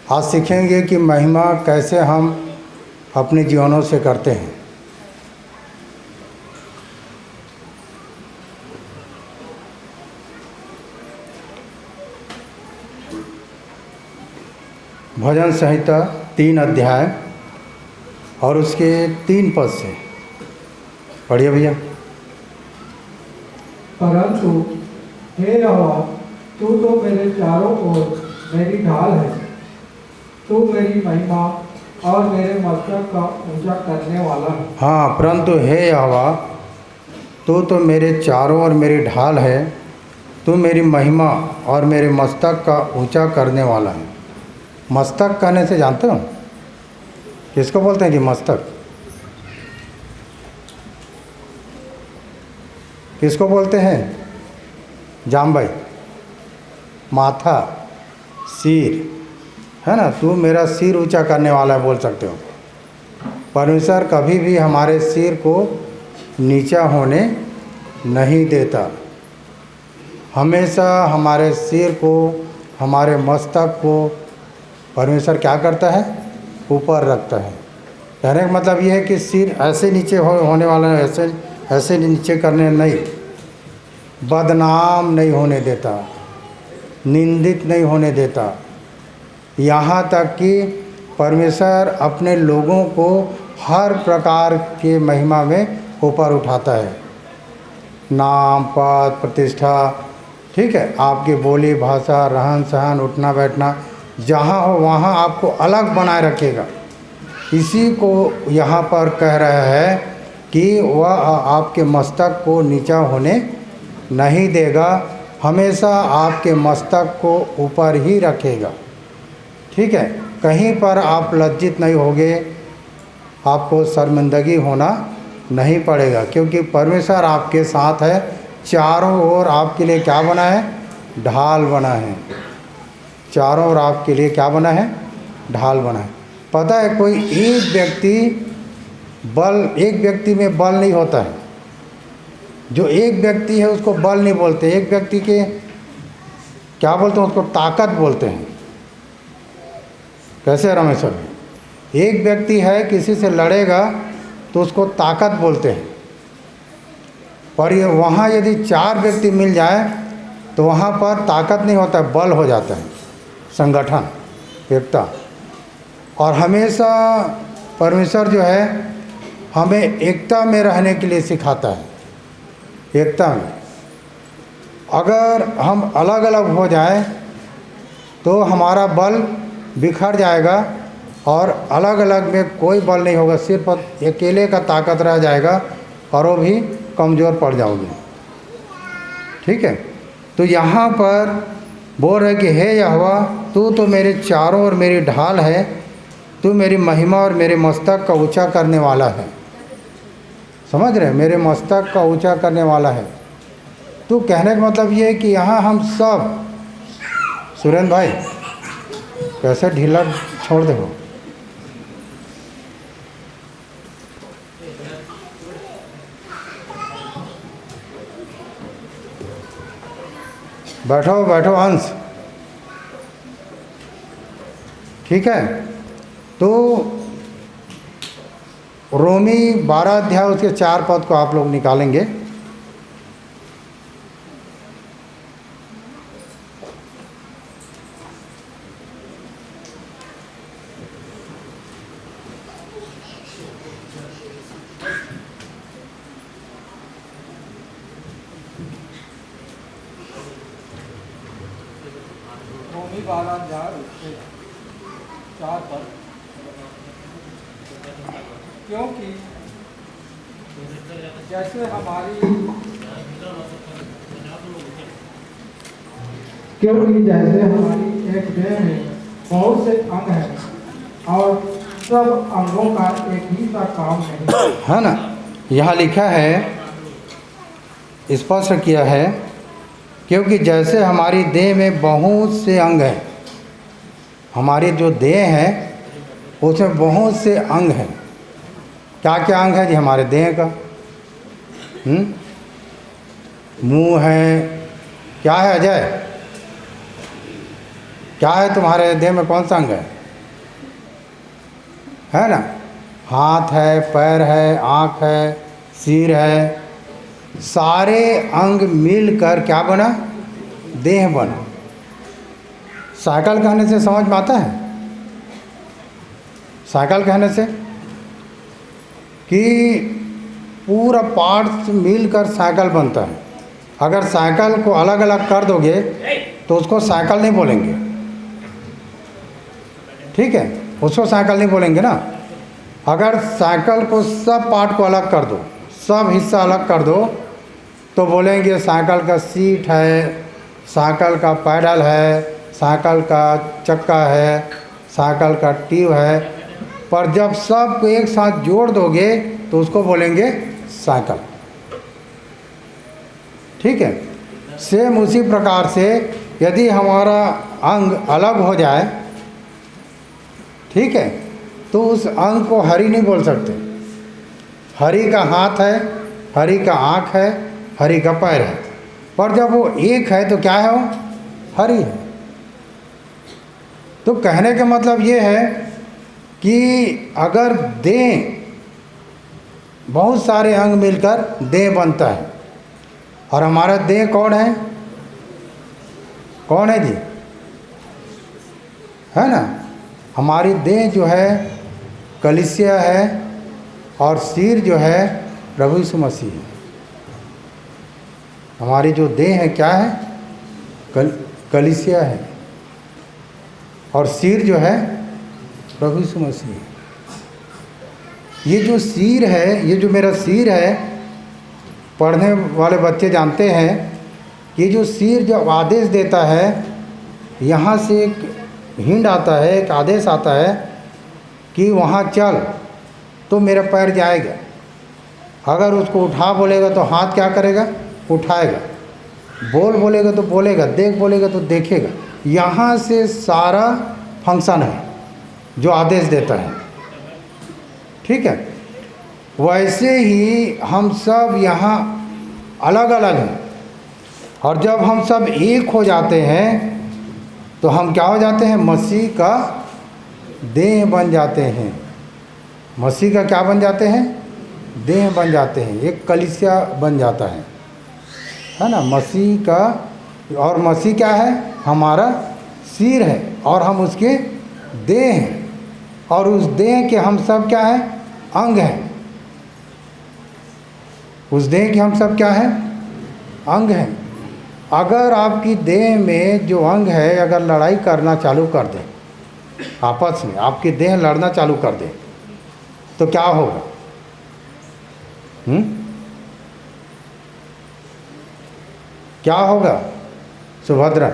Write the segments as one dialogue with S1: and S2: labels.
S1: आज सीखेंगे कि महिमा कैसे हम अपने जीवनों से करते हैं। भजन संहिता 3 अध्याय और उसके 3 पद से पढ़िए भैया।
S2: परंतु हे यहोवा, तू तो मेरे चारों ओर मेरी ढाल है। तू मेरी महिमा और मेरे मस्तक का ऊंचा करने वाला है।
S1: हाँ, परंतु हे यहोवा, तू तो मेरे चारों ओर मेरी ढाल है। तू मेरी महिमा और मेरे मस्तक का ऊंचा करने वाला है। मस्तक कहने से जानते हो किसको बोलते हैं जी? मस्तक किसको बोलते हैं? जाम भाई, माथा, सिर, है ना। तू मेरा सिर ऊंचा करने वाला है बोल सकते हो। परमेश्वर कभी भी हमारे सिर को नीचा होने नहीं देता। हमेशा हमारे सिर को, हमारे मस्तक को परमेश्वर क्या करता है? ऊपर रखता है। कहने का मतलब ये है कि सिर ऐसे नीचे होने वाला है, ऐसे नीचे करने नहीं, बदनाम नहीं होने देता, निंदित नहीं होने देता। यहाँ तक कि परमेश्वर अपने लोगों को हर प्रकार के महिमा में ऊपर उठाता है। नाम, पद, प्रतिष्ठा, ठीक है, आपकी बोली भाषा, रहन सहन, उठना बैठना, जहाँ हो वहाँ आपको अलग बनाए रखेगा। इसी को यहाँ पर कह रहा है कि वह आपके मस्तक को नीचा होने नहीं देगा, हमेशा आपके मस्तक को ऊपर ही रखेगा। ठीक है, कहीं पर आप लज्जित नहीं होगे, आपको शर्मिंदगी होना नहीं पड़ेगा, क्योंकि परमेश्वर आपके साथ है। चारों ओर आपके लिए क्या बना है? ढाल बना है। चारों ओर आपके लिए क्या बना है? ढाल बना है। पता है, कोई एक व्यक्ति में बल नहीं होता है। जो एक व्यक्ति है उसको बल नहीं बोलते, एक व्यक्ति के क्या बोलते हैं? उसको ताकत बोलते हैं। कैसे रामेश्वर? एक व्यक्ति है, किसी से लड़ेगा तो उसको ताकत बोलते हैं। पर ये वहाँ यदि 4 व्यक्ति मिल जाए तो वहाँ पर ताकत नहीं होता है, बल हो जाता है, संगठन, एकता। और हमेशा परमेश्वर जो है हमें एकता में रहने के लिए सिखाता है। एकता में अगर हम अलग अलग हो जाए तो हमारा बल बिखर जाएगा और अलग अलग में कोई बल नहीं होगा, सिर्फ अकेले का ताकत रह जाएगा और वो भी कमज़ोर पड़ जाओगे। ठीक है, तो यहाँ पर बोल रहे कि हे यहोवा, तू तो मेरे चारों ओर मेरी ढाल है। तू मेरी महिमा और मेरे मस्तक का ऊंचा करने वाला है। समझ रहे? मेरे मस्तक का ऊंचा करने वाला है। तो कहने का मतलब ये है कि यहाँ हम सब, सुरेंद्र भाई कैसे ढीला छोड़ दे हो। बैठो बैठो अंश, ठीक है। तो रोमी 12 अध्याय उसके 4 पद को आप लोग निकालेंगे।
S2: रोमी 12 अध्याय उसके 4 पद। क्योंकि जैसे हमारी एक देह में बहुत से अंग हैं और सब अंगों का एक ही सा काम नहीं
S1: है ना। यहाँ लिखा है, स्पष्ट किया है, क्योंकि जैसे हमारी देह में बहुत से अंग हैं, हमारी जो देह है उसमें बहुत से अंग हैं। क्या क्या अंग है जी हमारे देह का? मुंह है, क्या है अजय? क्या है तुम्हारे देह में, कौन सा अंग है? है ना। हाथ है, पैर है, आँख है, सिर है, सारे अंग मिलकर क्या बना? देह बना। साइकिल कहने से समझ में आता है? साइकिल कहने से कि पूरा पार्ट्स मिलकर साइकिल बनता है। अगर साइकिल को अलग अलग कर दोगे तो उसको साइकिल नहीं बोलेंगे, ठीक है, उसको साइकिल नहीं बोलेंगे ना। अगर साइकिल को सब पार्ट को अलग कर दो, सब हिस्सा अलग कर दो, तो बोलेंगे साइकिल का सीट है, साइकिल का पैडल है, साइकिल का चक्का है, साइकिल का ट्यूब है। पर जब सबको एक साथ जोड़ दोगे तो उसको बोलेंगे साइकिल, ठीक है। सेम उसी प्रकार से यदि हमारा अंग अलग हो जाए, ठीक है, तो उस अंग को हरी नहीं बोल सकते। हरी का हाथ है, हरी का आँख है, हरी का पैर है, पर जब वो एक है तो क्या है? वो हरी है। तो कहने का मतलब ये है कि अगर देह, बहुत सारे अंग मिलकर देह बनता है, और हमारा देह कौन है? कौन है जी? है ना। हमारी देह जो है कलीसिया है, और सिर जो है प्रभु यीशु मसीह है। हमारी जो देह है क्या है? कलीसिया है, और सिर जो है प्रभु यीशु मसीह है। ये जो सिर है, ये जो मेरा सिर है, पढ़ने वाले बच्चे जानते हैं, ये जो सिर जब आदेश देता है, यहाँ से एक हिंड आता है, एक आदेश आता है कि वहाँ चल, तो मेरा पैर जाएगा। अगर उसको उठा बोलेगा तो हाथ क्या करेगा? उठाएगा। बोल बोलेगा तो बोलेगा, देख बोलेगा तो देखेगा। यहाँ से सारा फंक्शन है जो आदेश देता है, ठीक है। वैसे ही हम सब यहाँ अलग अलग हैं, और जब हम सब एक हो जाते हैं तो हम क्या हो जाते हैं? मसीह का देह बन जाते हैं। मसीह का क्या बन जाते हैं? देह बन जाते हैं, एक कलीसिया बन जाता है ना। मसीह का, और मसीह क्या है? हमारा सिर है, और हम उसके देह हैं, और उस देह के हम सब क्या हैं? अंग हैं। उस देह के हम सब क्या हैं? अंग हैं। अगर आपकी देह में जो अंग है अगर लड़ाई करना चालू कर दे, आपस में आपकी देह लड़ना चालू कर दे, तो क्या होगा? क्या होगा सुभद्रा?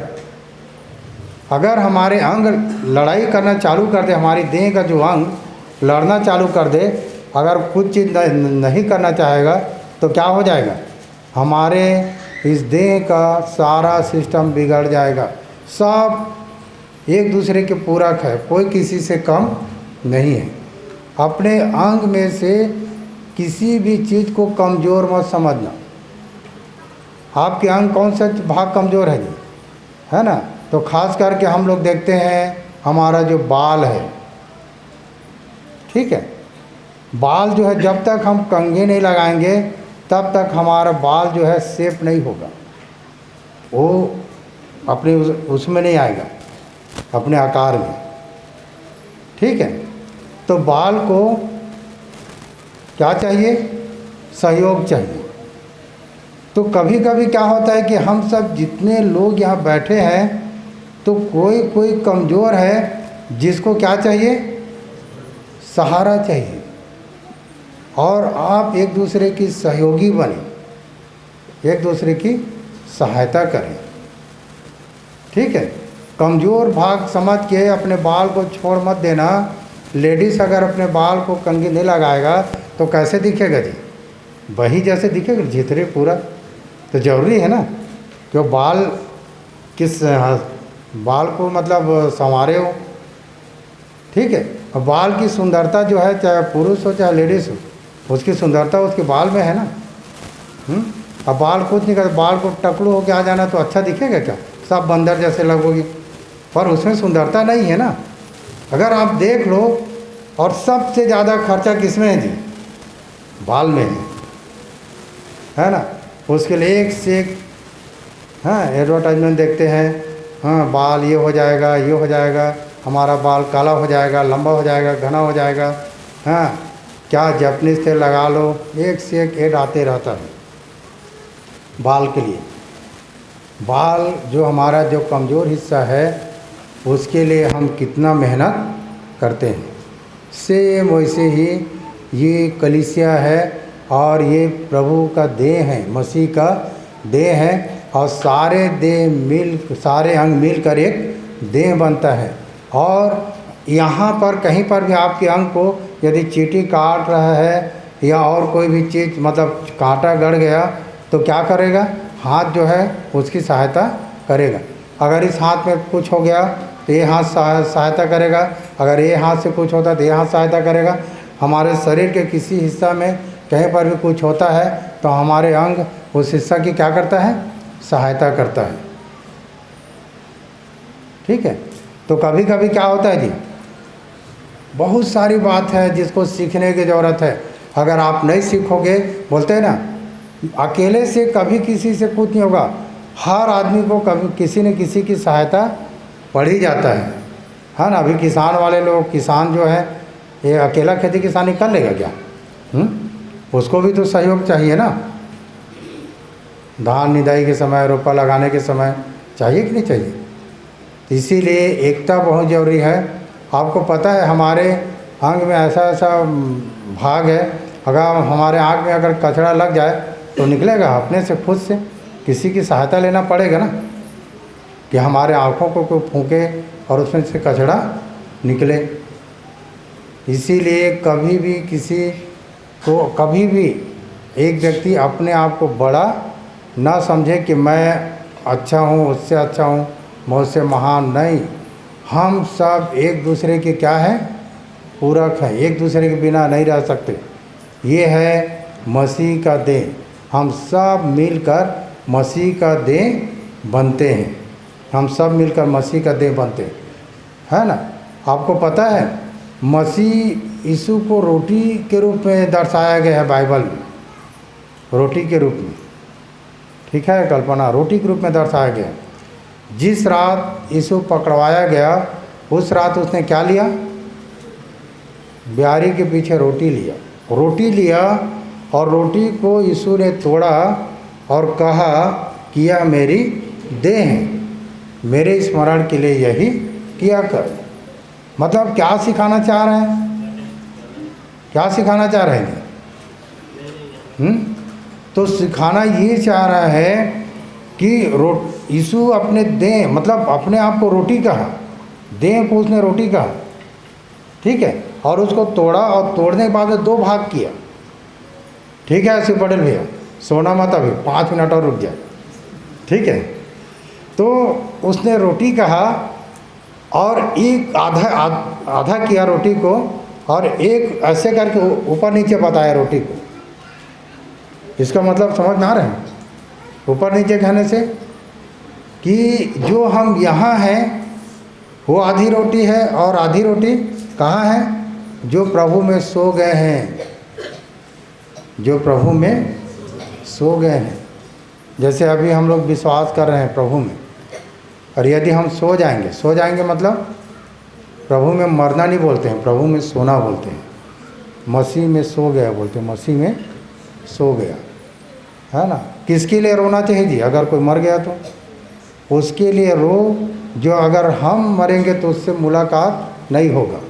S1: अगर हमारे अंग लड़ाई करना चालू कर दे, हमारी देह का जो अंग लड़ना चालू कर दे, अगर कुछ चीज़ नहीं करना चाहेगा तो क्या हो जाएगा? हमारे इस देह का सारा सिस्टम बिगड़ जाएगा। सब एक दूसरे के पूरक है, कोई किसी से कम नहीं है। अपने अंग में से किसी भी चीज़ को कमज़ोर मत समझना। आपके अंग कौन सा भाग कमज़ोर है जी? है ना। तो खास करके हम लोग देखते हैं हमारा जो बाल है, ठीक है, बाल जो है जब तक हम कंघी नहीं लगाएंगे तब तक हमारा बाल जो है शेप नहीं होगा, वो अपने उसमें नहीं आएगा, अपने आकार में, ठीक है। तो बाल को क्या चाहिए? सहयोग चाहिए। तो कभी कभी क्या होता है कि हम सब जितने लोग यहाँ बैठे हैं तो कोई कोई कमज़ोर है जिसको क्या चाहिए? सहारा चाहिए। और आप एक दूसरे की सहयोगी बने, एक दूसरे की सहायता करें, ठीक है। कमज़ोर भाग समझ के अपने बाल को छोड़ मत देना। लेडीज़ अगर अपने बाल को कंघी नहीं लगाएगा तो कैसे दिखेगा जी? वही जैसे दिखेगा झितरे पूरा। तो ज़रूरी है ना कि वो बाल किस बाल को मतलब संवारे हो, ठीक है। और बाल की सुंदरता जो है, चाहे पुरुष हो चाहे लेडीज़ हो, उसकी सुंदरता उसके बाल में है ना। अब बाल कुछ नहीं करते, बाल को टकलू होके आ जाना तो अच्छा दिखेगा क्या? सब बंदर जैसे लगोगे, पर उसमें सुंदरता नहीं है ना। अगर आप देख लो और सबसे ज़्यादा खर्चा किस में है जी? बाल में है ना। उसके लिए एक से एक हाँ एडवर्टाइजमेंट देखते हैं, हाँ बाल ये हो जाएगा, ये हो जाएगा, हमारा बाल काला हो जाएगा, लंबा हो जाएगा, घना हो जाएगा, हाँ क्या जापानीज तेल लगा लो, एक से एक ऐड आते रहता है बाल के लिए। बाल जो हमारा जो कमज़ोर हिस्सा है उसके लिए हम कितना मेहनत करते हैं। सेम वैसे ही ये कलीसिया है और ये प्रभु का देह है, मसीह का देह है, और सारे अंग मिलकर एक देह बनता है। और यहाँ पर कहीं पर भी आपके अंग को यदि चींटी काट रहा है या और कोई भी चीज़ मतलब कांटा गड़ गया तो क्या करेगा? हाथ जो है उसकी सहायता करेगा। अगर इस हाथ में कुछ हो गया तो ये हाथ सहायता करेगा, अगर ये हाथ से कुछ होता है तो ये हाथ सहायता करेगा। हमारे शरीर के किसी हिस्सा में कहीं पर भी कुछ होता है तो हमारे अंग उस हिस्सा की क्या करता है? सहायता करता है। ठीक है। तो कभी कभी क्या होता है जी, बहुत सारी बात है जिसको सीखने की ज़रूरत है। अगर आप नहीं सीखोगे, बोलते हैं ना अकेले से कभी किसी से कुछ नहीं होगा, हर आदमी को कभी किसी न किसी की सहायता पड़ ही जाता है ना। अभी किसान वाले लोग, किसान जो है ये अकेला खेती किसानी कर लेगा क्या? उसको भी तो सहयोग चाहिए ना। धान निदाई के समय, रोपा लगाने के समय चाहिए कि नहीं चाहिए? तो इसीलिए एकता बहुत ज़रूरी है। आपको पता है हमारे अंग में ऐसा ऐसा भाग है, अगर हमारे आँख में अगर कचरा लग जाए तो निकलेगा अपने से, खुद से, किसी की सहायता लेना पड़ेगा ना कि हमारे आँखों को कोई फूंके और उसमें से कचरा निकले। इसीलिए कभी भी किसी को, कभी भी एक व्यक्ति अपने आप को बड़ा ना समझे कि मैं अच्छा हूँ, उससे अच्छा हूँ, मैं उससे महान नहीं। हम सब एक दूसरे के क्या है? पूरक हैं, एक दूसरे के बिना नहीं रह सकते। ये है मसीह का देह। हम सब मिलकर मसीह का देह बनते हैं, हम सब मिलकर मसीह का देह बनते हैं, है ना। आपको पता है मसीह यीशु को रोटी के रूप में दर्शाया गया है बाइबल में, रोटी के रूप में। ठीक है, कल्पना रोटी के रूप में दर्शाया गया। जिस रात यीशु पकड़वाया गया उस रात उसने क्या लिया? ब्यारी के पीछे रोटी लिया और रोटी को यीशु ने तोड़ा और कहा कि यह मेरी देह है, मेरे स्मरण के लिए यही किया कर। मतलब क्या सिखाना चाह रहे हैं? क्या सिखाना चाह रहे हैं? तो सिखाना ये चाह रहा है कि यीशु अपने देह, मतलब अपने आप को रोटी कहा, देह को उसने रोटी कहा। ठीक है, और उसको तोड़ा और तोड़ने के बाद दो भाग किया। ठीक है ऐसे पटेल भैया, सोना मत अभी 5 मिनट और रुक जाए। ठीक है, तो उसने रोटी कहा और एक आधा किया रोटी को, और एक ऐसे करके ऊपर नीचे बताया रोटी को। इसका मतलब समझ में आ रहा है? ऊपर नीचे कहने से कि जो हम यहाँ हैं वो आधी रोटी है, और आधी रोटी कहाँ है? जो प्रभु में सो गए हैं, जो प्रभु में सो गए हैं। जैसे अभी हम लोग विश्वास कर रहे हैं प्रभु में, और यदि हम सो जाएंगे मतलब प्रभु में मरना नहीं बोलते हैं, प्रभु में सोना बोलते हैं। मसीह में सो गया बोलते हैं, मसीह में सो गया, है ना। किसके लिए रोना चाहिए जी? अगर कोई मर गया तो उसके लिए रो, जो अगर हम मरेंगे तो उससे मुलाकात नहीं होगा।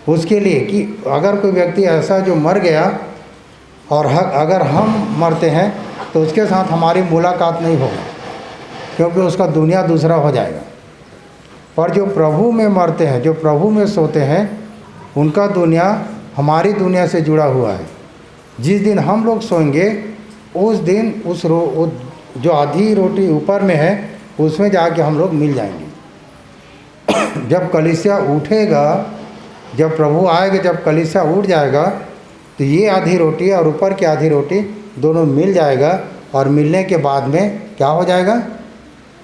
S1: उसके लिए कि अगर कोई व्यक्ति ऐसा जो मर गया और अगर हम मरते हैं तो उसके साथ हमारी मुलाकात नहीं होगी, क्योंकि उसका दुनिया दूसरा हो जाएगा। पर जो प्रभु में मरते हैं, जो प्रभु में सोते हैं, उनका दुनिया हमारी दुनिया से जुड़ा हुआ है। जिस दिन हम लोग सोएंगे उस दिन जो आधी रोटी ऊपर में है उसमें जाके हम लोग मिल जाएंगे। जब कलीसिया उठेगा, जब प्रभु आएगा, जब कलीसिया उठ जाएगा तो ये आधी रोटी और ऊपर की आधी रोटी दोनों मिल जाएगा, और मिलने के बाद में क्या हो जाएगा?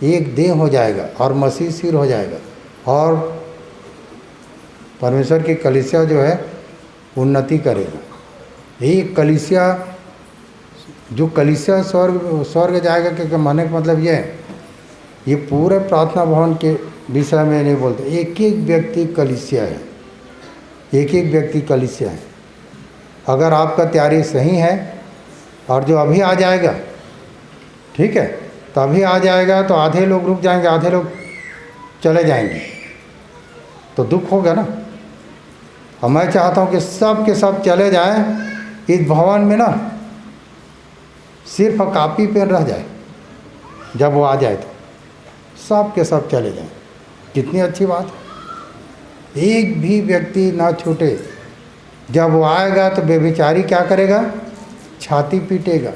S1: एक देह हो जाएगा और मसीह सिर हो जाएगा। और परमेश्वर की कलीसिया जो है उन्नति करेगा। यही कलीसिया, जो कलीसिया स्वर्ग जाएगा के कहने का मतलब ये है, ये पूरे प्रार्थना भवन के विषय में नहीं बोलते, एक एक व्यक्ति कलीसिया है, एक एक व्यक्ति कलीसिया है। अगर आपका तैयारी सही है और जो अभी आ जाएगा, ठीक है, तो अभी आ जाएगा तो आधे लोग रुक जाएंगे, आधे लोग चले जाएंगे, तो दुख होगा ना। और मैं चाहता हूँ कि सब के सब चले जाएं इस भवन में ना, सिर्फ कापी पेन रह जाए, जब वो आ जाए तो सब के सब चले जाएं। कितनी अच्छी बात है, एक भी व्यक्ति ना छूटे। जब वो आएगा तो बेविचारी क्या करेगा, छाती पीटेगा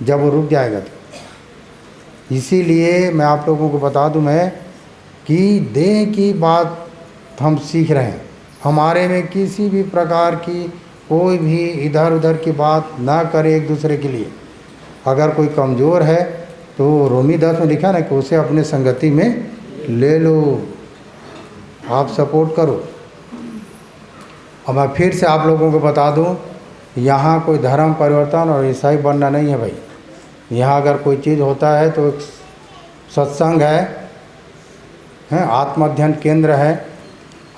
S1: जब वो रुक जाएगा तो। इसीलिए मैं आप लोगों को बता दूं मैं कि देह की बात हम सीख रहे हैं, हमारे में किसी भी प्रकार की कोई भी इधर उधर की बात ना करे एक दूसरे के लिए। अगर कोई कमज़ोर है तो रोमी 10 में लिखा ना कि उसे अपने संगति में ले लो, आप सपोर्ट करो। और मैं फिर से आप लोगों को बता दूं, यहाँ कोई धर्म परिवर्तन और ईसाई बनना नहीं है भाई। यहाँ अगर कोई चीज़ होता है तो एक सत्संग है, आत्म अध्ययन केंद्र है।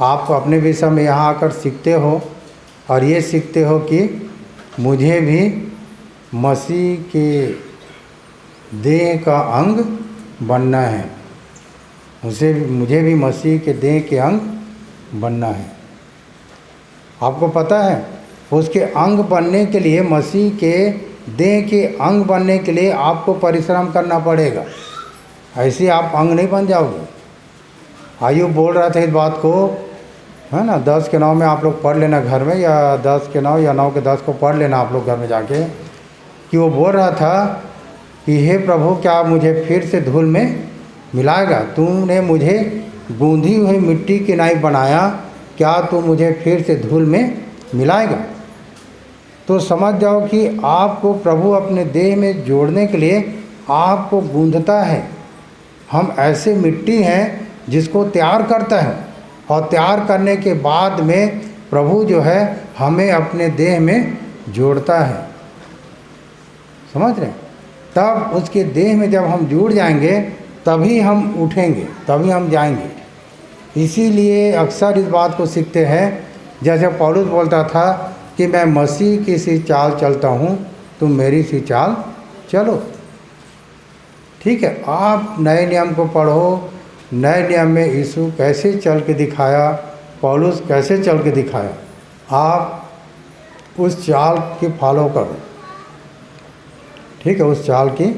S1: आप अपने विषय में यहाँ आकर सीखते हो और ये सीखते हो कि मुझे भी मसीह के देह का अंग बनना है, मुझे भी मसीह के देह के अंग बनना है। आपको पता है उसके अंग बनने के लिए, मसीह के देह के अंग बनने के लिए आपको परिश्रम करना पड़ेगा, ऐसे आप अंग नहीं बन जाओगे। आयु बोल रहा था इस बात को, है ना, 10 के 9 में आप लोग पढ़ लेना घर में, या 10 के 9 या 9 के 10 को पढ़ लेना आप लोग घर में जाके, कि वो बोल रहा था कि हे प्रभु क्या मुझे फिर से धूल में मिलाएगा, तूने मुझे गूंधी हुई मिट्टी की नाई बनाया, क्या तू मुझे फिर से धूल में मिलाएगा। तो समझ जाओ कि आपको प्रभु अपने देह में जोड़ने के लिए आपको गूंधता है। हम ऐसे मिट्टी हैं जिसको तैयार करता है, और तैयार करने के बाद में प्रभु जो है हमें अपने देह में जोड़ता है, समझ रहे हैं। तब उसके देह में जब हम जुड़ जाएंगे तभी हम उठेंगे, तभी हम जाएंगे। इसीलिए अक्सर इस बात को सीखते हैं, जैसे पौलुस बोलता था कि मैं मसीह की सी चाल चलता हूँ, तुम मेरी सी चाल चलो। ठीक है, आप नए नियम को पढ़ो, नए नियम में यीशु कैसे चल के दिखाया, पौलुस कैसे चल के दिखाया, आप उस चाल की फॉलो करो। ठीक है, उस चाल की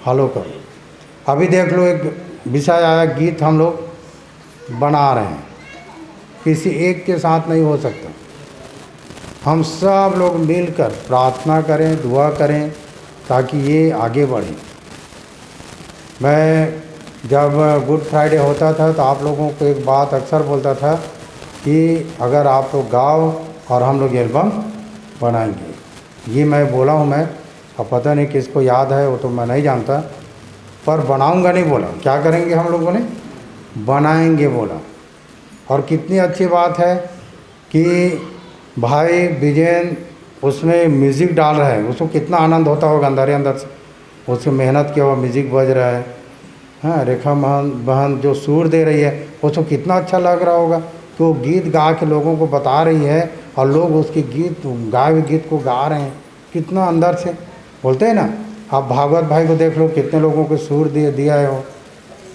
S1: फॉलो करो। अभी देख लो, एक विषय आया, गीत हम लोग बना रहे हैं, किसी एक के साथ नहीं हो सकता। हम सब लोग मिलकर प्रार्थना करें, दुआ करें, ताकि ये आगे बढ़े। मैं जब गुड फ्राइडे होता था तो आप लोगों को एक बात अक्सर बोलता था कि अगर आप लोग गाओ और हम लोग एल्बम बनाएंगे। ये मैं बोला हूँ मैं, अब पता नहीं किसको याद है, वो तो मैं नहीं जानता, पर बनाऊंगा नहीं बोला। क्या करेंगे हम लोगों ने, बनाएंगे बोला। और कितनी अच्छी बात है कि भाई विजयन उसमें म्यूज़िक डाल रहा है, उसको कितना आनंद होता होगा अंदर ही अंदर से, उसकी मेहनत किया हुआ म्यूज़िक बज रहा है। हाँ, रेखा बहन जो सुर दे रही है, उसको कितना अच्छा लग रहा होगा कि वो गीत गा के लोगों को बता रही है और लोग उसके गीत, गाए हुए गीत को गा रहे हैं। कितना अंदर से बोलते हैं ना। आप भागवत भाई को देख लो, कितने लोगों को सुर दिया है वो।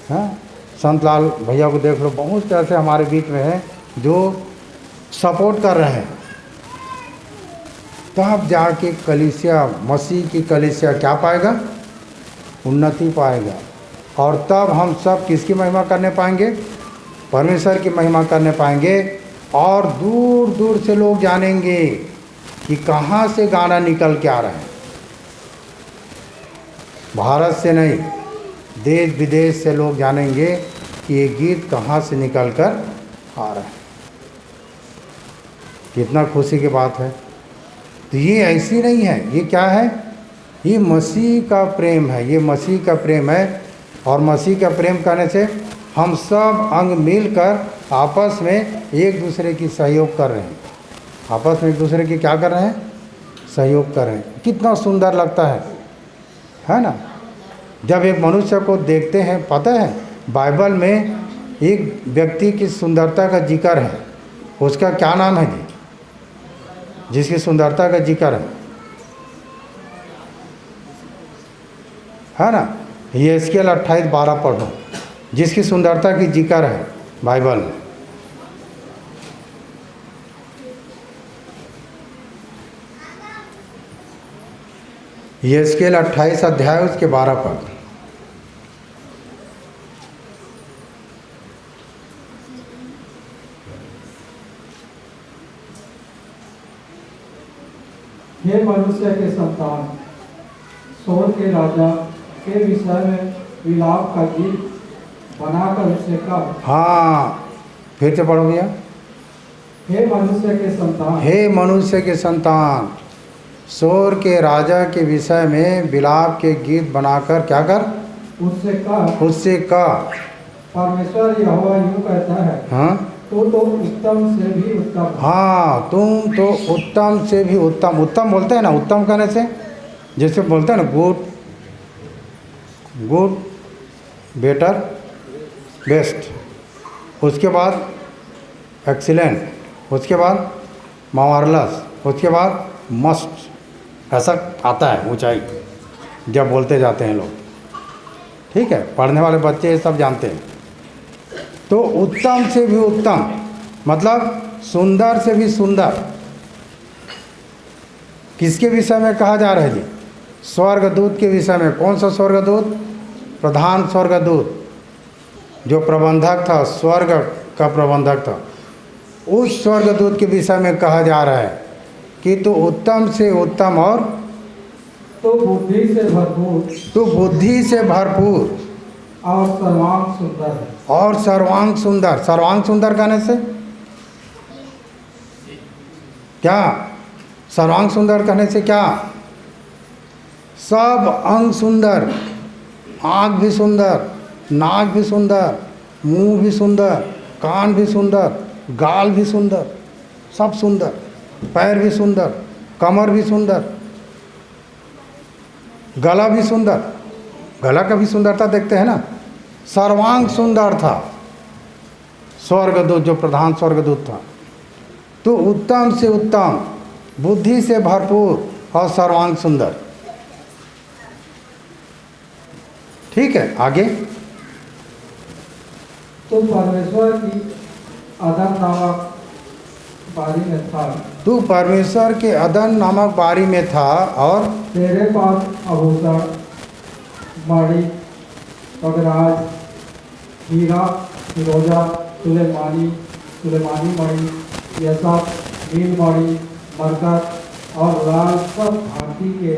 S1: हाँ, संत लाल भैया को देख लो, बहुत ऐसे हमारे बीच में है जो सपोर्ट कर रहे हैं। तब जाके कलीसिया, मसीह की कलीसिया क्या पाएगा, उन्नति पाएगा। और तब हम सब किसकी महिमा करने पाएंगे, परमेश्वर की महिमा करने पाएंगे। और दूर दूर से लोग जानेंगे कि कहाँ से गाना निकल के आ रहा है। भारत से नहीं, देश विदेश से लोग जानेंगे कि ये गीत कहाँ से निकल कर आ रहा है। कितना खुशी की बात है। तो ये ऐसी नहीं है, ये क्या है, ये मसीह का प्रेम है, ये मसीह का प्रेम है। और मसीह का प्रेम करने से हम सब अंग मिलकर आपस में एक दूसरे की सहयोग कर रहे हैं। आपस में एक दूसरे की क्या कर रहे हैं? सहयोग कर रहे हैं। कितना सुंदर लगता है ना? जब एक मनुष्य को देखते हैं, पता है बाइबल में एक व्यक्ति की सुंदरता का जिक्र है। उसका क्या नाम है जी? जिसकी सुंदरता का जिक्र है ना? ये एस्केल 28:12 पढ़ो, जिसकी सुंदरता की जिक्र है बाइबल में। ये एस्केल 28 अध्याय उसके 12 पद।
S2: हे मनुष्य के संतान, सोर के राजा के विषय में विलाप का गीत बनाकर उसे कह।
S1: हाँ, फिर से पढ़ो भैया।
S2: हे मनुष्य के संतान,
S1: हे मनुष्य के संतान, सोर के राजा के विषय में विलाप के गीत बनाकर क्या कर? उससे कह।
S2: परमेश्वर यहोवा यूं कहता है,
S1: हाँ,
S2: तू तो उत्तम से भी उत्तम।
S1: हाँ, तुम तो उत्तम से भी उत्तम। उत्तम बोलते हैं ना, उत्तम कहने से जैसे बोलते हैं ना गुड, गुड, बेटर, बेस्ट, उसके बाद एक्सीलेंट, उसके बाद मार्वलस, उसके बाद मस्ट, ऐसा आता है ऊंचाई जब बोलते जाते हैं लोग। ठीक है, पढ़ने वाले बच्चे ये सब जानते हैं। तो उत्तम से भी उत्तम मतलब सुंदर से भी सुंदर। किसके विषय में कहा जा रहा है जी? स्वर्गदूत के विषय में। कौन सा स्वर्गदूत? प्रधान स्वर्गदूत, जो प्रबंधक था, स्वर्ग का प्रबंधक था। उस स्वर्गदूत के विषय में कहा जा रहा है कि तू उत्तम से उत्तम और
S2: तो बुद्धि से भरपूर,
S1: तू बुद्धि से भरपूर
S2: और सर्वांग सुंदर है।
S1: और सर्वांग सुंदर। सर्वांग सुंदर कहने से क्या? सर्वांग सुंदर कहने से क्या? सब अंग सुंदर, आँख भी सुंदर, नाक भी सुंदर, मुंह भी सुंदर, कान भी सुंदर, गाल भी सुंदर, सब सुंदर, पैर भी सुंदर, कमर भी सुंदर, गला भी सुंदर। गला का भी सुंदरता देखते हैं ना। सर्वांग सुंदर था स्वर्गदूत, जो प्रधान स्वर्गदूत था। तो उत्तम से उत्तम, बुद्धि से भरपूर और सर्वांग सुंदर। ठीक है, आगे।
S2: तो परमेश्वर की अदन नामक बारी में था।
S1: तू परमेश्वर के अदन नामक बारी में था और
S2: तेरे पास आभूषण, मणि, पगराज, हीरा, फिरोजा, सुलेमानी मणि, यह सब नीलमणि, मरकत और लाल सब भांति के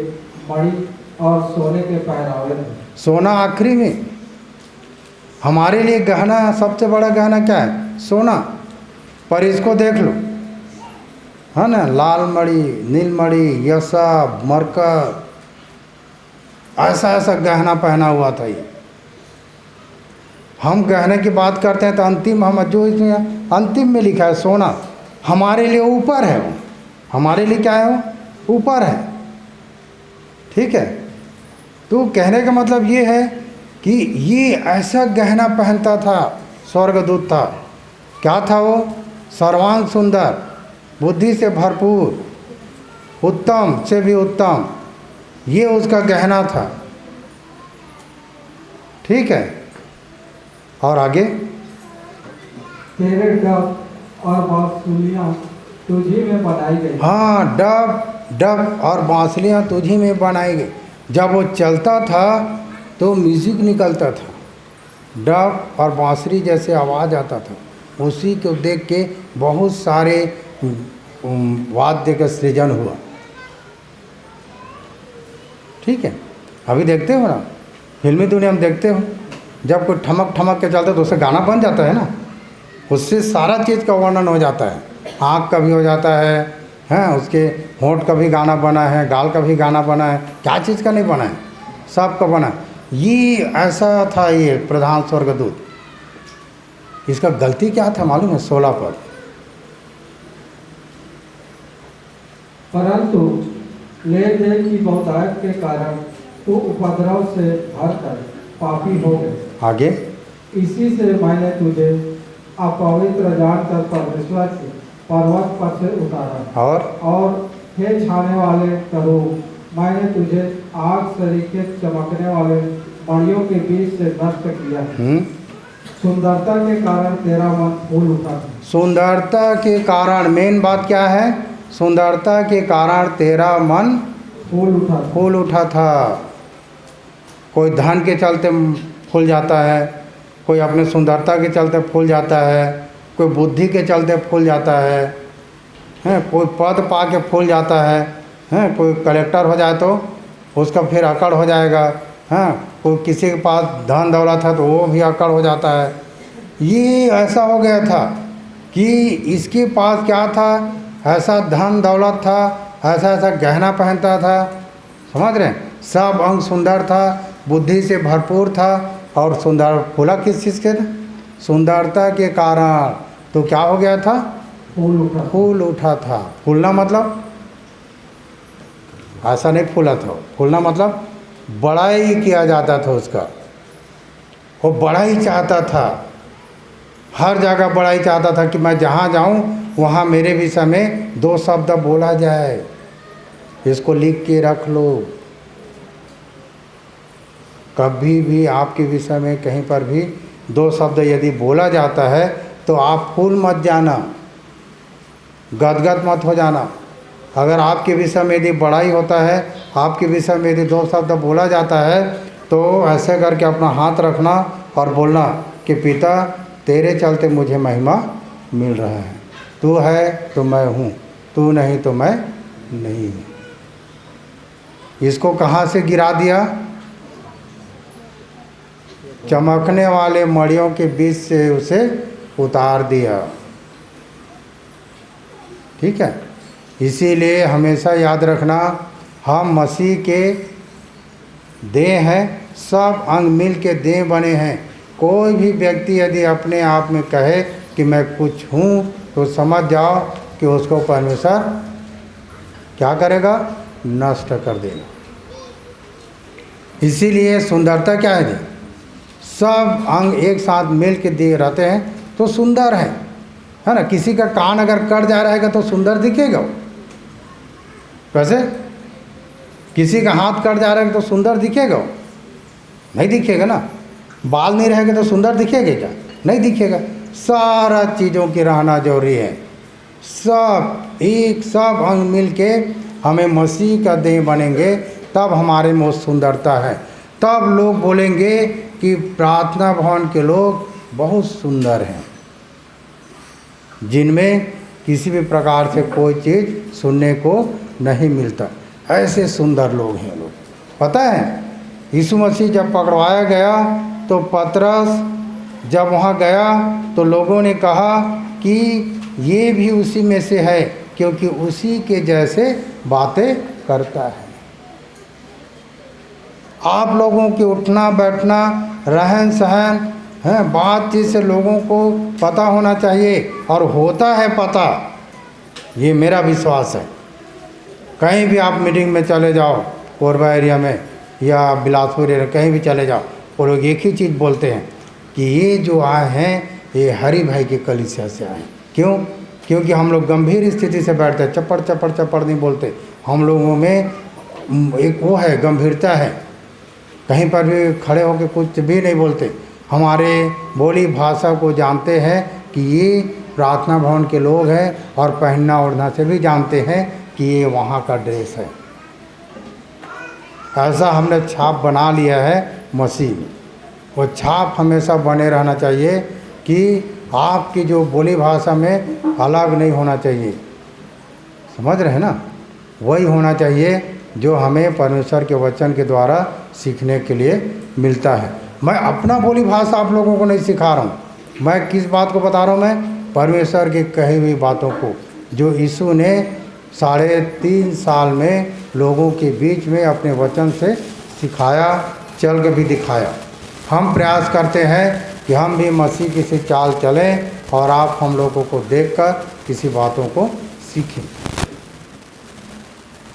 S2: मणि और सोने के पहरावे थे।
S1: सोना आखिरी में। हमारे लिए गहना, सबसे बड़ा गहना क्या है? सोना। पर इसको देख लो, है ना, लाल मणि, नीलमणि, यह सब मरकत, ऐसा ऐसा गहना पहना हुआ था ये। हम गहने की बात करते हैं तो अंतिम, हम जो इसमें अंतिम में लिखा है सोना, हमारे लिए ऊपर है वो। हमारे लिए क्या है वो? ऊपर है। ठीक है। तो कहने का मतलब ये है कि ये ऐसा गहना पहनता था, स्वर्गदूत था। क्या था वो? सर्वांग सुंदर, बुद्धि से भरपूर, उत्तम से भी उत्तम, ये उसका गहना था। ठीक है, और आगे।
S2: तेरे डब और बांसुलियाँ तुझी में बनाई गई।
S1: हाँ, डब और बांसुलियाँ तुझी में बनाई गई। जब वो चलता था तो म्यूजिक निकलता था, डब और बांसुरी जैसे आवाज़ आता था। उसी को देख के बहुत सारे वाद्य का सृजन हुआ। ठीक है, अभी देखते हो ना, फिल्मी दुनिया में देखते हो, जब कोई ठमक ठमक के चलता है तो उससे गाना बन जाता है ना। उससे सारा चीज़ का वर्णन हो जाता है। आँख का भी हो जाता है, हैं, उसके होंठ का भी गाना बना है, गाल का भी गाना बना है, क्या चीज़ का नहीं बना है, सब का बना है। ये ऐसा था ये प्रधान स्वर्गदूत। इसका गलती क्या था मालूम है? 16 पद।
S2: परंतु लेन देन की बहुतायत के कारण तू उपद्रव से भरकर पापी हो गए।
S1: आगे,
S2: इसी से मैंने तुझे अपवित्र जानकर परमेश्वर के पर्वत पर से उतारा। और हे छाने वाले करूब, मैंने तुझे आग सरीखे चमकने वाले मणियों के बीच से नष्ट किया। सुंदरता के कारण तेरा मन फूल उठा था।
S1: सुंदरता के कारण, मेन बात क्या है? सुंदरता के कारण तेरा मन फूल उठा था। कोई धन के चलते फूल जाता है, कोई अपने सुंदरता के चलते फूल जाता है, कोई बुद्धि के चलते फूल जाता है, कोई पद पा के फूल जाता है, कोई कलेक्टर हो जाए तो उसका फिर अकड़ हो जाएगा, कोई किसी के पास धन दौलत है तो वो भी अकड़ हो जाता है। ये ऐसा हो गया था कि इसके पास क्या था, ऐसा धन दौलत था, ऐसा ऐसा गहना पहनता था, समझ रहे हैं? सब अंग सुंदर था, बुद्धि से भरपूर था, और सुंदर फूला किस चीज़ के? सुंदरता के कारण। तो क्या हो गया था? फूल उठा था। फूलना मतलब ऐसा नहीं फूला था, फूलना मतलब बड़ाई किया जाता था उसका, वो बड़ाई चाहता था, हर जगह बड़ाई चाहता था कि मैं जहाँ जाऊँ वहाँ मेरे विषय में 2 शब्द बोला जाए। इसको लिख के रख लो। कभी भी आपके विषय में कहीं पर भी 2 शब्द यदि बोला जाता है तो आप फूल मत जाना, गदगद मत हो जाना। अगर आपके विषय में यदि बड़ाई होता है, आपके विषय में यदि 2 शब्द बोला जाता है, तो ऐसे करके अपना हाथ रखना और बोलना कि पिता तेरे चलते मुझे महिमा मिल रहा है। तू है तो मैं हूँ, तू नहीं तो मैं नहीं हूँ। इसको कहाँ से गिरा दिया? चमकने वाले मणियों के बीच से उसे उतार दिया। ठीक है, इसीलिए हमेशा याद रखना, हम मसीह के देह हैं, सब अंग मिल के देह बने हैं। कोई भी व्यक्ति यदि अपने आप में कहे कि मैं कुछ हूँ, तो समझ जाओ कि उसको परमेश्वर क्या करेगा? नष्ट कर देगा। इसीलिए सुंदरता क्या है? सब अंग एक साथ मिल के दिए रहते हैं तो सुंदर है ना? किसी का कान अगर कट जा रहेगा तो सुंदर दिखेगा? वैसे किसी का हाथ कट जा रहा है तो सुंदर दिखेगा? नहीं दिखेगा ना। बाल नहीं रहेगा तो सुंदर दिखेगा क्या? नहीं दिखेगा। सारा चीज़ों की रहना जरूरी है। सब अंग मिल के हमें मसीह का देह बनेंगे, तब हमारे में सुंदरता है। तब लोग बोलेंगे कि प्रार्थना भवन के लोग बहुत सुंदर हैं, जिनमें किसी भी प्रकार से कोई चीज़ सुनने को नहीं मिलता। ऐसे सुंदर लोग हैं लोग। पता है, यीशु मसीह जब पकड़वाया गया तो पतरस जब वहाँ गया तो लोगों ने कहा कि ये भी उसी में से है, क्योंकि उसी के जैसे बातें करता है। आप लोगों के उठना बैठना, रहन सहन है, बातचीत से लोगों को पता होना चाहिए, और होता है पता। ये मेरा विश्वास है। कहीं भी आप मीटिंग में चले जाओ, कोरबा एरिया में या बिलासपुर एरिया, कहीं भी चले जाओ, वो लोग एक ही चीज़ बोलते हैं कि ये जो आए हैं ये हरि भाई के कलीसिया से आए। क्यों? क्योंकि हम लोग गंभीर स्थिति से बैठते हैं, चप्पड़ चप्पड़ चप्पड़ नहीं बोलते। हम लोगों में एक वो है, गंभीरता है। कहीं पर भी खड़े होकर कुछ भी नहीं बोलते। हमारे बोली भाषा को जानते हैं कि ये प्रार्थना भवन के लोग हैं, और पहनना ओढ़ना से भी जानते हैं कि ये वहाँ का ड्रेस है। ऐसा हमने छाप बना लिया है मसीह में। वो छाप हमेशा बने रहना चाहिए कि आपकी जो बोली भाषा में अलग नहीं होना चाहिए। समझ रहे हैं ना? वही होना चाहिए जो हमें परमेश्वर के वचन के द्वारा सीखने के लिए मिलता है। मैं अपना बोली भाषा आप लोगों को नहीं सिखा रहा हूँ। मैं किस बात को बता रहा हूँ? मैं परमेश्वर की कही हुई बातों को, जो यीशु ने 3.5 साल में लोगों के बीच में अपने वचन से सिखाया, चल के भी दिखाया। हम प्रयास करते हैं कि हम भी मसीह की सी चाल चलें और आप हम लोगों को देखकर किसी बातों को सीखें।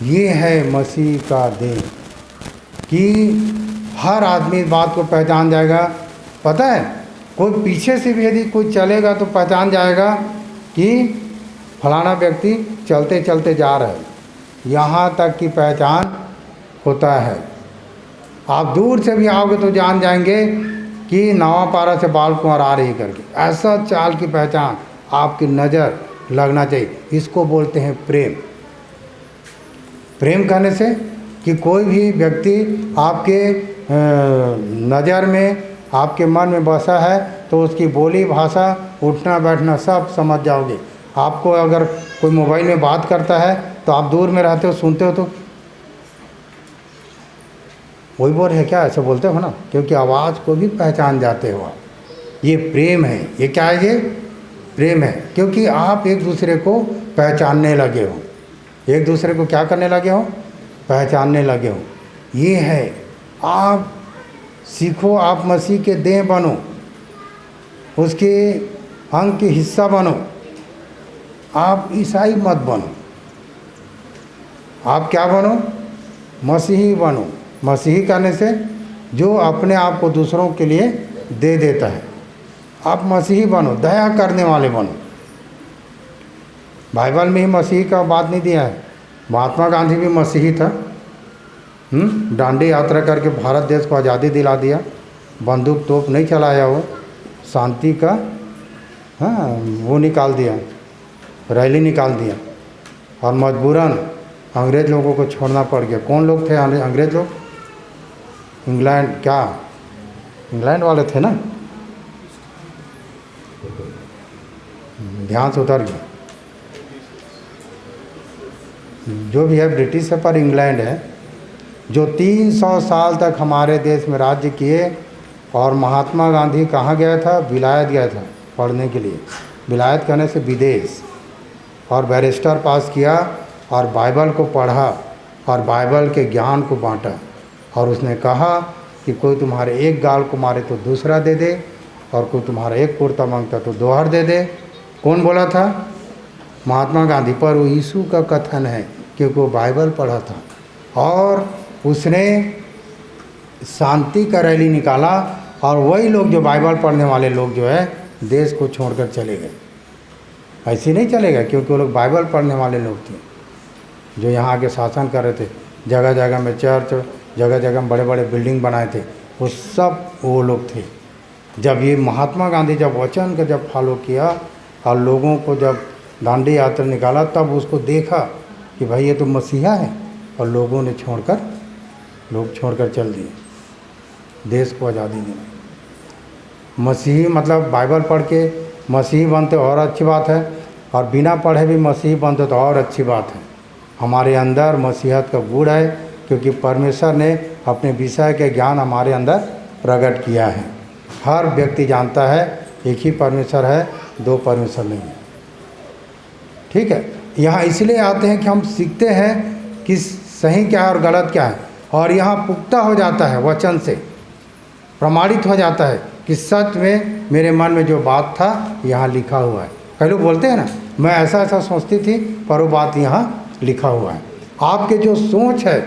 S1: ये है मसीह का देह कि हर आदमी इस बात को पहचान जाएगा। पता है, कोई पीछे से भी यदि कोई चलेगा तो पहचान जाएगा कि फलाना व्यक्ति चलते चलते जा रहा है। यहाँ तक की पहचान होता है। आप दूर से भी आओगे तो जान जाएंगे कि नवापारा से बाल कुंवर आ रही करके। ऐसा चाल की पहचान आपकी नज़र लगना चाहिए। इसको बोलते हैं प्रेम। प्रेम करने से कि कोई भी व्यक्ति आपके नज़र में, आपके मन में बसा है तो उसकी बोली भाषा, उठना बैठना सब समझ जाओगे। आपको अगर कोई मोबाइल में बात करता है तो आप दूर में रहते हो, सुनते हो तो वही बोल है क्या, ऐसे बोलते हो ना, क्योंकि आवाज़ को भी पहचान जाते हो आप। ये प्रेम है। ये क्या है? ये प्रेम है, क्योंकि आप एक दूसरे को पहचानने लगे हो। एक दूसरे को क्या करने लगे हो? पहचानने लगे हो। ये है, आप सीखो, आप मसीह के देह बनो, उसके अंग के हिस्सा बनो। आप ईसाई मत बनो, आप क्या बनो? मसीही बनो। मसीही करने से जो अपने आप को दूसरों के लिए दे देता है। आप मसीही बनो, दया करने वाले बनो। बाइबल में ही मसीही का बात नहीं दिया है। महात्मा गांधी भी मसीही था। दांडी यात्रा करके भारत देश को आज़ादी दिला दिया। बंदूक तोप नहीं चलाया, वो शांति का वो निकाल दिया, रैली निकाल दिया। और मजबूरन अंग्रेज़ लोगों को छोड़ना पड़ गया। कौन लोग थे अंग्रेज़ लोग? इंग्लैंड, क्या इंग्लैंड वाले थे ना? ध्यान से उतर गया। जो भी है ब्रिटिश है, पर इंग्लैंड है, जो 300 साल तक हमारे देश में राज्य किए। और महात्मा गांधी कहाँ गया था? विलायत गया था पढ़ने के लिए। विलायत करने से विदेश, और बैरिस्टर पास किया और बाइबल को पढ़ा और बाइबल के ज्ञान को बांटा। और उसने कहा कि कोई तुम्हारे एक गाल को मारे तो दूसरा दे दे, और कोई तुम्हारा एक कुर्ता मांगता तो दोहर दे दे। कौन बोला था? महात्मा गांधी। पर वो यीशु का कथन है, क्योंकि वो बाइबल पढ़ा था। और उसने शांति का रैली निकाला। और वही लोग जो बाइबल पढ़ने वाले लोग जो है देश को छोड़कर चले गए। ऐसे नहीं चलेगा, क्योंकि वो लोग बाइबल पढ़ने वाले लोग थे जो यहाँ आके शासन कर रहे थे। जगह जगह में चर्च, जगह जगह में बड़े बड़े बिल्डिंग बनाए थे, वो सब वो लोग थे। जब ये महात्मा गांधी जब वचन का जब फॉलो किया और लोगों को जब दांडी यात्रा निकाला, तब उसको देखा कि भाई ये तो मसीहा है। और लोगों ने छोड़कर चल दिए, देश को आज़ादी देने। मसीही मतलब बाइबल पढ़ के मसीही बनते और अच्छी बात है, और बिना पढ़े भी मसीही बनते तो और अच्छी बात है। हमारे अंदर मसीहत का गुण है, क्योंकि परमेश्वर ने अपने विषय के ज्ञान हमारे अंदर प्रकट किया है। हर व्यक्ति जानता है एक ही परमेश्वर है, दो परमेश्वर नहीं है। ठीक है, यहाँ इसलिए आते हैं कि हम सीखते हैं कि सही क्या है और गलत क्या है। और यहाँ पुख्ता हो जाता है, वचन से प्रमाणित हो जाता है कि सच में मेरे मन में जो बात था यहाँ लिखा हुआ है। कई लोग बोलते हैं ना, मैं ऐसा ऐसा सोचती थी, पर वो बात यहाँ लिखा हुआ है। आपके जो सोच है,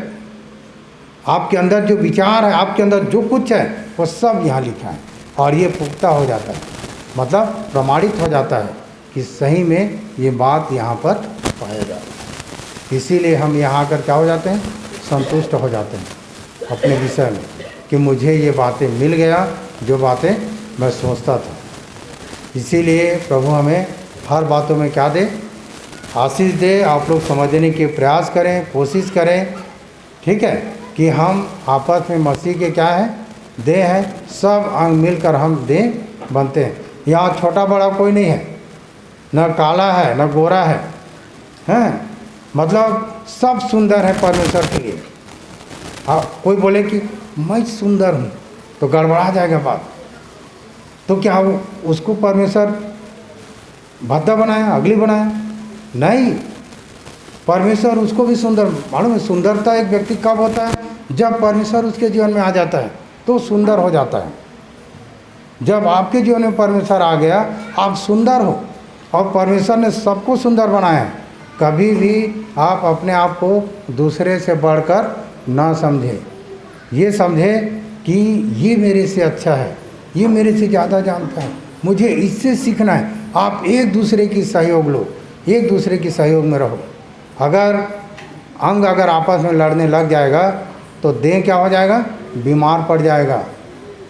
S1: आपके अंदर जो विचार है, आपके अंदर जो कुछ है, वो सब यहाँ लिखा है। और ये पुख्ता हो जाता है, मतलब प्रमाणित हो जाता है कि सही में ये बात यहाँ पर पाया जाता है। इसीलिए हम यहाँ आकर क्या हो जाते हैं? संतुष्ट हो जाते हैं अपने विषय में कि मुझे ये बातें मिल गया, जो बातें मैं सोचता था। इसीलिए प्रभु हमें हर बातों में क्या दे? आशीष दे। आप लोग समझने के प्रयास करें, कोशिश करें, ठीक है, कि हम आपस में मसीह के क्या है? देह है। सब अंग मिलकर हम देह बनते हैं। यहाँ छोटा बड़ा कोई नहीं है, न काला है न गोरा है, हैं? मतलब सब सुंदर है परमेश्वर के लिए। हाँ, कोई बोले कि मैं सुंदर हूँ तो गड़बड़ा जाएगा बात। तो क्या वो उसको परमेश्वर भद्दा बनाया, अगली बनाया? नहीं, परमेश्वर उसको भी सुंदर। मालूम है सुंदरता एक व्यक्ति कब होता है? जब परमेश्वर उसके जीवन में आ जाता है तो सुंदर हो जाता है। जब आपके जीवन में परमेश्वर आ गया, आप सुंदर हो, और परमेश्वर ने सबको सुंदर बनाया है। कभी भी आप अपने आप को दूसरे से बढ़कर ना समझें। ये समझें कि ये मेरे से अच्छा है, ये मेरे से ज़्यादा जानता है, मुझे इससे सीखना है। आप एक दूसरे की सहयोग लो, एक दूसरे की सहयोग में रहो। अगर आपस में लड़ने लग जाएगा तो देह क्या हो जाएगा? बीमार पड़ जाएगा।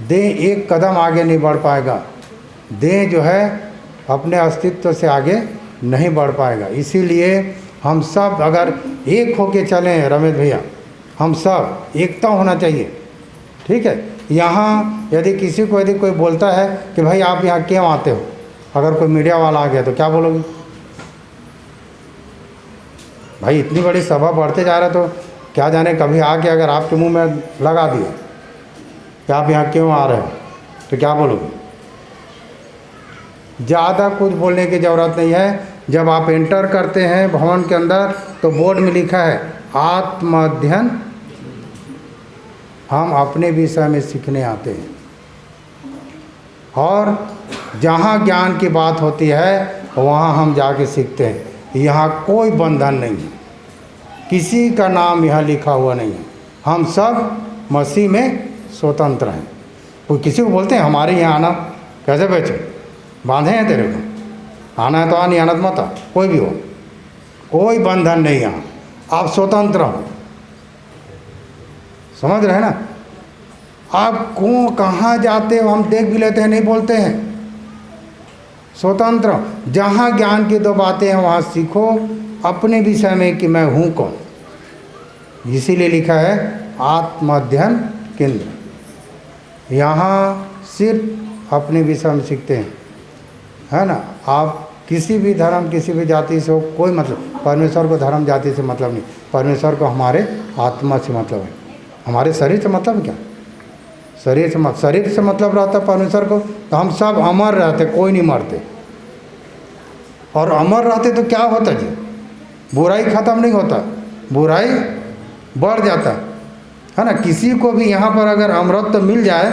S1: देह एक कदम आगे नहीं बढ़ पाएगा। देह जो है अपने अस्तित्व से आगे नहीं बढ़ पाएगा। इसीलिए हम सब अगर एक होके चलें रमेश भैया, हम सब एकता होना चाहिए, ठीक है। यहाँ यदि किसी को यदि कोई बोलता है कि भाई आप यहाँ क्यों आते हो, अगर कोई मीडिया वाला आ गया तो क्या बोलोगे? भाई इतनी बड़ी सभा बढ़ते जा रहा, तो क्या जाने कभी आके अगर आपके मुंह में लगा दिया कि आप यहाँ क्यों आ रहे हो, तो क्या बोलोगे? ज़्यादा कुछ बोलने की ज़रूरत नहीं है। जब आप एंटर करते हैं भवन के अंदर तो बोर्ड में लिखा है आत्माध्ययन, हम अपने विषय में सीखने आते हैं। और जहाँ ज्ञान की बात होती है वहाँ हम जाके सीखते हैं। यहाँ कोई बंधन नहीं है, किसी का नाम यहाँ लिखा हुआ नहीं है। हम सब मसीह में स्वतंत्र हैं। कोई किसी को बोलते हैं हमारे यहाँ आना, कैसे बेचो बांधे हैं तेरे को, आना है तो आ, नहीं आना तो मत आ। कोई भी हो, कोई बंधन नहीं यहाँ, आप स्वतंत्र हो। समझ रहे हैं ना? आप कहाँ जाते हो हम देख भी लेते हैं, नहीं बोलते हैं। स्वतंत्र, जहाँ ज्ञान की दो बातें हैं वहाँ सीखो अपने विषय में कि मैं हूँ कौन। इसीलिए लिखा है आत्माध्ययन केंद्र। यहाँ सिर्फ अपने विषय में सीखते हैं, है ना। आप किसी भी धर्म, किसी भी जाति से हो, कोई मतलब, परमेश्वर को धर्म जाति से मतलब नहीं। परमेश्वर को हमारे आत्मा से मतलब है। हमारे शरीर से मतलब क्या? शरीर से मतलब रहता परमेश्वर को, तो हम सब अमर रहते, कोई नहीं मरते। और अमर रहते तो क्या होता जी? बुराई खत्म नहीं होता, बुराई बढ़ जाता है ना। किसी को भी यहाँ पर अगर अमृत तो मिल जाए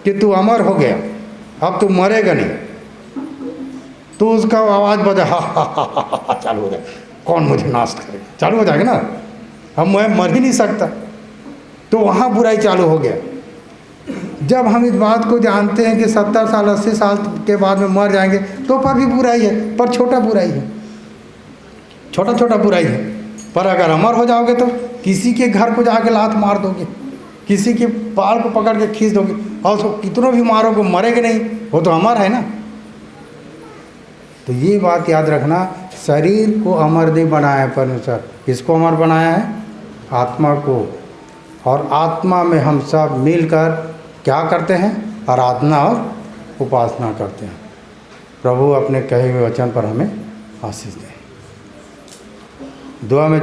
S1: कि तू अमर हो गया, अब तू मरेगा नहीं, तो उसका आवाज़ बजा हा चालू हो जाए, कौन मुझे नाश करेगा, चालू हो जाएगा ना। अब मैं मर ही नहीं सकता, तो वहाँ बुराई चालू हो गया। जब हम इस बात को जानते हैं कि 70 साल 80 साल के बाद में मर जाएंगे, तो पर भी बुराई है, पर छोटा बुराई है, छोटा बुराई है। पर अगर अमर हो जाओगे तो किसी के घर को जाके लात मार दोगे, किसी के बाल को पकड़ के खींच दोगे, और उसको कितनों भी मारोगे मरेगा नहीं, वो तो अमर है ना। तो ये बात याद रखना, शरीर को अमर नहीं बनाया है परमेश्वर। किसको अमर बनाया है? आत्मा को। और आत्मा में हम सब मिलकर क्या करते हैं? आराधना और उपासना करते हैं। प्रभु अपने कहे हुए वचन पर हमें आशीष दें। दुआ में